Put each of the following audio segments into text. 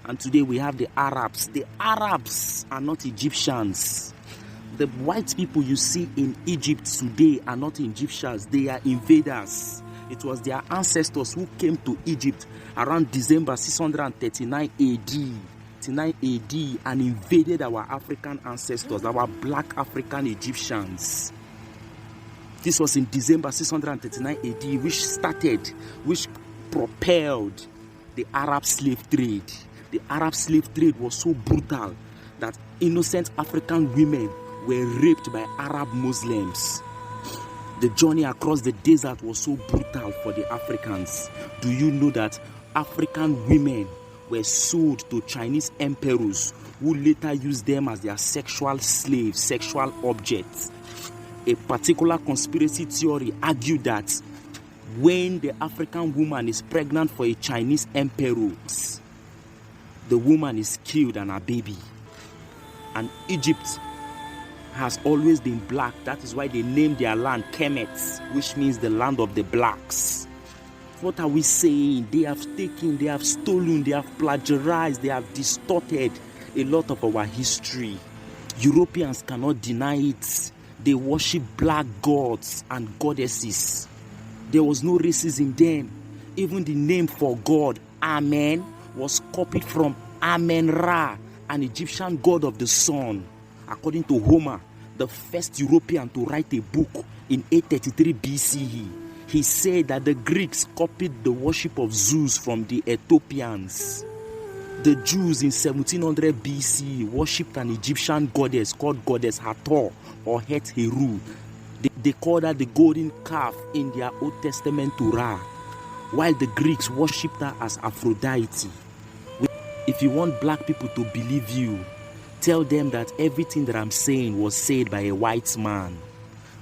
And today we have the Arabs. The Arabs are not Egyptians. The white people you see in Egypt today are not Egyptians. They are invaders. It was their ancestors who came to Egypt around December 639 AD. 39 AD and invaded our African ancestors, our black African Egyptians. This was in December 639 AD, which propelled the Arab slave trade. The Arab slave trade was so brutal that innocent African women were raped by Arab Muslims. The journey across the desert was so brutal for the Africans. Do you know that African women were sold to Chinese emperors who later used them as their sexual slaves, sexual objects? A particular conspiracy theory argued that when the African woman is pregnant for a Chinese emperor, the woman is killed and her baby. And Egypt has always been black. That is why they named their land Kemet, which means the land of the blacks. What are we saying? They have taken, they have stolen, they have plagiarized, they have distorted a lot of our history. Europeans cannot deny it. They worship black gods and goddesses. There was no racism then. Even the name for God, Amen, was copied from Amen-Ra, an Egyptian god of the sun. According to Homer, the first European to write a book in 833 BCE, he said that the Greeks copied the worship of Zeus from the Ethiopians. The Jews in 1700 BCE worshipped an Egyptian goddess called Goddess Hathor or Het Heru. They called her the golden calf in their Old Testament Torah, while the Greeks worshipped her as Aphrodite. If you want black people to believe you, tell them that everything that I'm saying was said by a white man.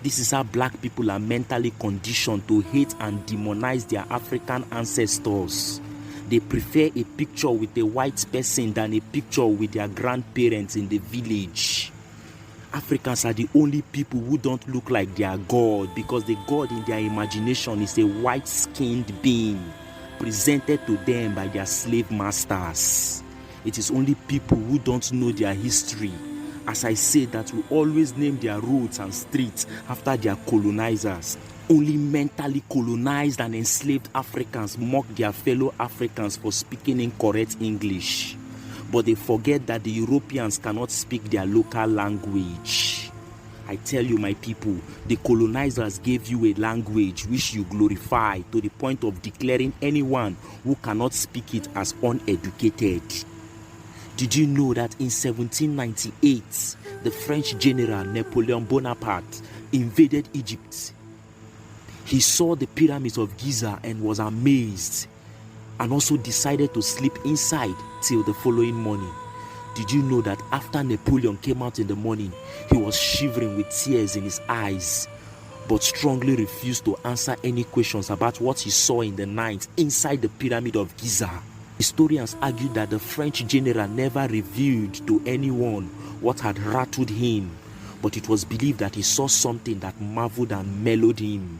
This is how black people are mentally conditioned to hate and demonize their African ancestors. They prefer a picture with a white person than a picture with their grandparents in the village. Africans are the only people who don't look like their God, because the God in their imagination is a white-skinned being presented to them by their slave masters. It is only people who don't know their history, as I said, that will always name their roads and streets after their colonizers. Only mentally colonized and enslaved Africans mock their fellow Africans for speaking incorrect English. But they forget that the Europeans cannot speak their local language. I tell you, my people, the colonizers gave you a language which you glorify to the point of declaring anyone who cannot speak it as uneducated. Did you know that in 1798, the French general Napoleon Bonaparte invaded Egypt? He saw the pyramids of Giza and was amazed, and also decided to sleep inside till the following morning. Did you know that after Napoleon came out in the morning, he was shivering with tears in his eyes, but strongly refused to answer any questions about what he saw in the night inside the pyramid of Giza? Historians argue that the French general never revealed to anyone what had rattled him, but it was believed that he saw something that marveled and mellowed him.